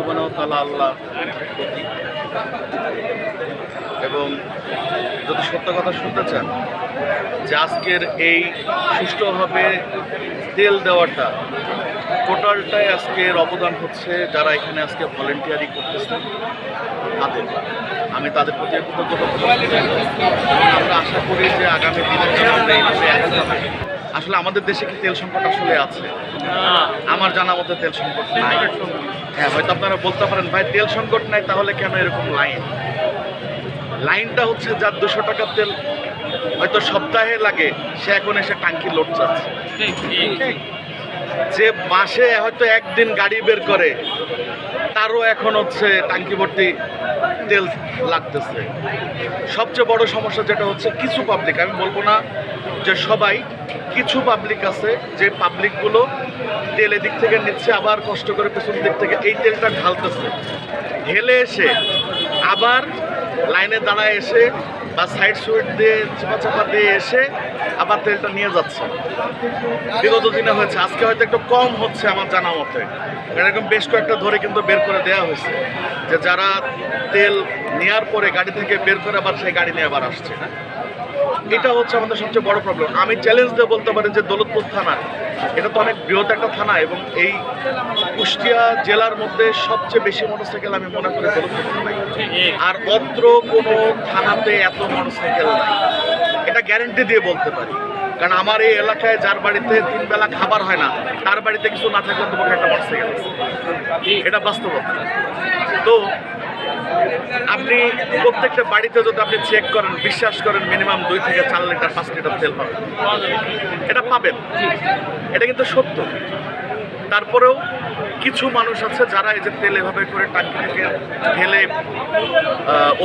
সুবহানাহু ওয়া তাআলা আল্লাহ এবং যদি সত্য কথা শুনতে চান যে আজকের এই সুষ্ঠুভাবে তেল দেওয়াটা টোটালটাই আজকের অবদান হচ্ছে যারা এখানে আজকে ভলেন্টিয়ারি করতেছে তাদের। আমি তাদের প্রতি কৃতজ্ঞতা আমরা আশা করি যে আগামী দিনে আসলে আমাদের দেশে কি তেল সংকট আসলে আছে? আমার জানা মতো তেল সংকট নাই। হ্যাঁ, হয়তো আপনারা বলতে পারেন ভাই তেল সংকট নাই, তাহলে কেন এরকম লাইনটা হচ্ছে যার 200 টাকার তেল হয়তো সপ্তাহে লাগে, সে এখন এসে টাঙ্কি লোড চাচ্ছে। যে মাসে হয়তো একদিন গাড়ি বের করে তারও এখন হচ্ছে টাঙ্কি ভর্তি তেল লাগতেছে। সবচেয়ে বড় সমস্যা যেটা হচ্ছে কিছু পাবলিক, আমি বলবো না যে সবাই, কিছু পাবলিক আছে যে পাবলিকগুলো তেল এদিক থেকে নিচ্ছে, আবার কষ্ট করে পেছন দিক থেকে এই তেলটা ঢালতেছে, ঢেলে এসে আবার লাইনে দাঁড়ায় এসে বা সাইড সুইট দিয়ে চাপা দিয়ে এসে আবার তেলটা নিয়ে যাচ্ছে। বিগত দিনে হয়েছে, আজকে হয়তো একটু কম হচ্ছে আমার জানা মতে। এরকম বেশ কয়েকটা ধরে কিন্তু বের করে দেওয়া হয়েছে যে যারা তেল নেওয়ার পরে গাড়ি থেকে বের করে আবার সেই গাড়ি নিয়ে আবার আসছে। এটা হচ্ছে আমাদের সবচেয়ে বড় প্রবলেম। আমি চ্যালেঞ্জ দিয়ে বলতে পারি যে দৌলতপুর থানা, এটা তো অনেক বৃহৎ একটা থানা এবং এই কুষ্টিয়া জেলার মধ্যে সবচেয়ে বেশি মোটরসাইকেল আমি মনে করি দৌলতপুর থানায়। আর অত্র কোনো থানাতে এত মোটরসাইকেল নাই, এটা গ্যারেন্টি দিয়ে বলতে পারি। কারণ আমার এই এলাকায় যার বাড়িতে 3 বেলা খাবার হয় না, তার বাড়িতে কিছু না থাকলে তোমাকে একটা মোটরসাইকেল আছে, এটা বাস্তবতা। তো আপনি প্রত্যেকটা বাড়িতে যদি আপনি চেক করেন, বিশ্বাস করেন মিনিমাম 2 থেকে 4 লিটার 5 লিটার তেল পাবেন, এটা পাবেন, এটা কিন্তু সত্য। তারপরেও কিছু মানুষ আছে যারা এই যে তেল এভাবে করে টাঙ্কি থেকে ঢেলে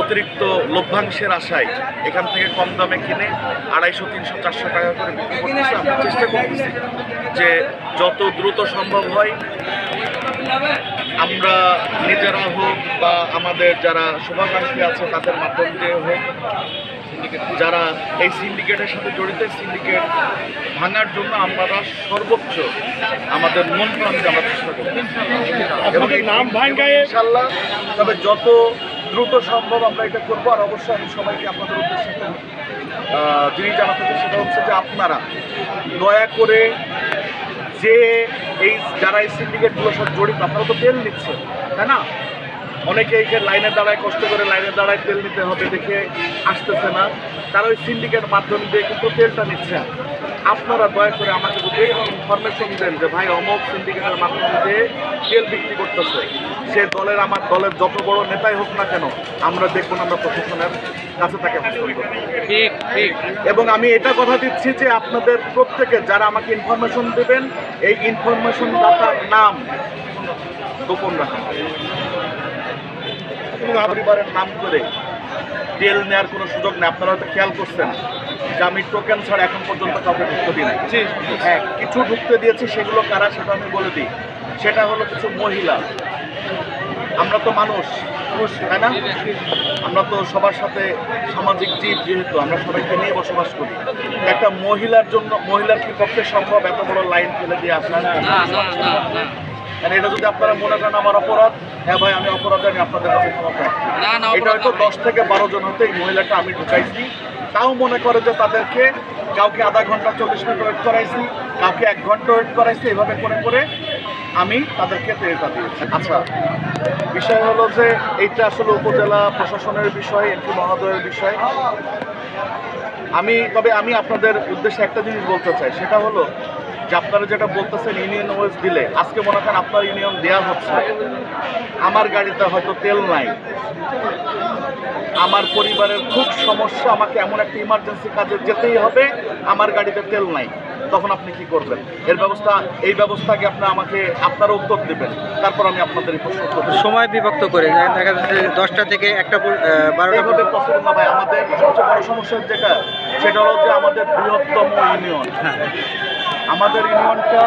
অতিরিক্ত লভ্যাংশের আশায় এখান থেকে কম দামে কিনে 250, 300, 400 টাকা করে বিক্রি করতেছে। আমরা চেষ্টা করতেছি যে যত দ্রুত সম্ভব হয় আমরা নিজেরা হোক বা আমাদের যারা শুভাকাঙ্ক্ষী আছে তাদের মাধ্যম দিয়ে হোক, যারা এই সিন্ডিকেটের সাথে জড়িত, সিন্ডিকেট ভাঙার জন্য আমরা সর্বোচ্চ আমাদের মন প্রাণকে আমরা চেষ্টা করি এবং ইনশাল্লাহ তবে যত দ্রুত সম্ভব আমরা এটা করবো। আর অবশ্যই আমি সবাইকে আপনাদের উদ্দেশ্যে যিনি জানাতে চাই সেটা হচ্ছে যে আপনারা দয়া করে যে এই যারা এই সিন্ডিকেটগুলোর সাথে জড়িত, আপনারা তো তেল নিচ্ছেন তাই না, অনেকে এই লাইনে দাঁড়ায় কষ্ট করে লাইনে দাঁড়ায় তেল নিতে হবে দেখে আসতেছে না, তারা ওই সিন্ডিকেট মাধ্যম দিয়ে কিন্তু তেলটা নিচ্ছেন। আপনারা দয়া করে আমাকে যদি ইনফরমেশন দেন যে ভাই অমুক সিন্ডিকেটের মাধ্যমে যে তেল বিক্রি করতেছে, সে দলের আমার দলের যত বড় নেতাই হোক না কেন, আমরা দেখুন আমরা প্রশাসনের কাছে তাকে হস্তান্তর করব। এবং আমি এটা কথা দিচ্ছি যে আপনাদের প্রত্যেকে যারা আমাকে ইনফরমেশন দেবেন, এই ইনফরমেশন দাতার নাম গোপন রাখা, পরিবারের নাম করে তেল নেওয়ার কোনো সুযোগ নেই। আপনারা হয়তো খেয়াল করছেন যে আমি টোকেন ছাড়া এখন পর্যন্ত কাউকে ঢুকতে দিই নাই। হ্যাঁ, কিছু ঢুকতে দিয়েছি, সেগুলো কারা সেটা আমি বলে দিই। সেটা হলো কিছু মহিলা, আমরা তো মানুষ তাই না, আমরা তো সবার সাথে সামাজিক জীব, যেহেতু আমরা সবাইকে নিয়ে বসবাস করি। একটা মহিলার জন্য, মহিলার কি পক্ষে সম্ভব এত বড় লাইন ফেলে দিয়ে আসা? এটা যদি আপনারা মনে করেন আমার অপরাধ, হ্যাঁ ভাই আমি অপরাধ, আমি আপনাদের কাছে ক্ষমা প্রার্থী। এটা হয়তো 10 থেকে 12 জন হতে এই মহিলাটা আমি ঢুকাইছি, তাও মনে করে যে তাদেরকে কাউকে আধা ঘন্টা 40 মিনিট ওয়েট করাইছি, কাউকে 1 ঘন্টা ওয়েট করাইছি, এভাবে করে করে আমি তাদেরকে তেলটা দিয়েছি। আচ্ছা, বিষয় হলো যে এইটা আসলে উপজেলা প্রশাসনের বিষয়, এমপি মহোদয়ের বিষয়। তবে আমি আপনাদের উদ্দেশ্যে একটা জিনিস বলতে চাই, সেটা হলো যে আপনারা যেটা বলতেছেন ইউনিয়ন ওয়েজ দিলে, আজকে মনে করেন আপনার ইউনিয়ন দেওয়া হচ্ছে, আমার গাড়িতে হয়তো তেল নাই, আমার পরিবারের খুব সমস্যা, আমাকে এমন একটা ইমার্জেন্সি কাজে যেতেই হবে, আমার গাড়িতে তেল নাই, তখন আপনি কি করবেন? এই ব্যবস্থাকে আমাকে আপনারা উত্তর দেবেন, তারপর আমি আপনাদের এই প্রশ্ন করব। সময় বিভক্ত করে দেখা যাচ্ছে 10টা থেকে 1টা 12টা পসিবল না ভাই। আমাদের সবচেয়ে বড় সমস্যা যেটা, সেটা হলো যে আমাদের বৃহত্তম ইউনিয়ন, আমাদের ইউনিয়নটা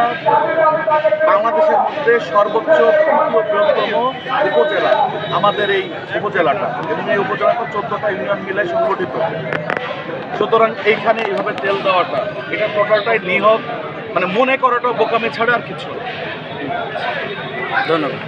বাংলাদেশের মধ্যে সর্বোচ্চ 3য় বৃহত্তম উপজেলা আমাদের এই উপজেলাটা, এবং এই উপজেলাটা 14টা ইউনিয়ন মিলে সংগঠিত। সুতরাং এইখানে এইভাবে তেল দেওয়াটা, এটা টোটালটাই নিহত, মানে মনে করাটা বোকামি ছাড়া আর কিছু। ধন্যবাদ।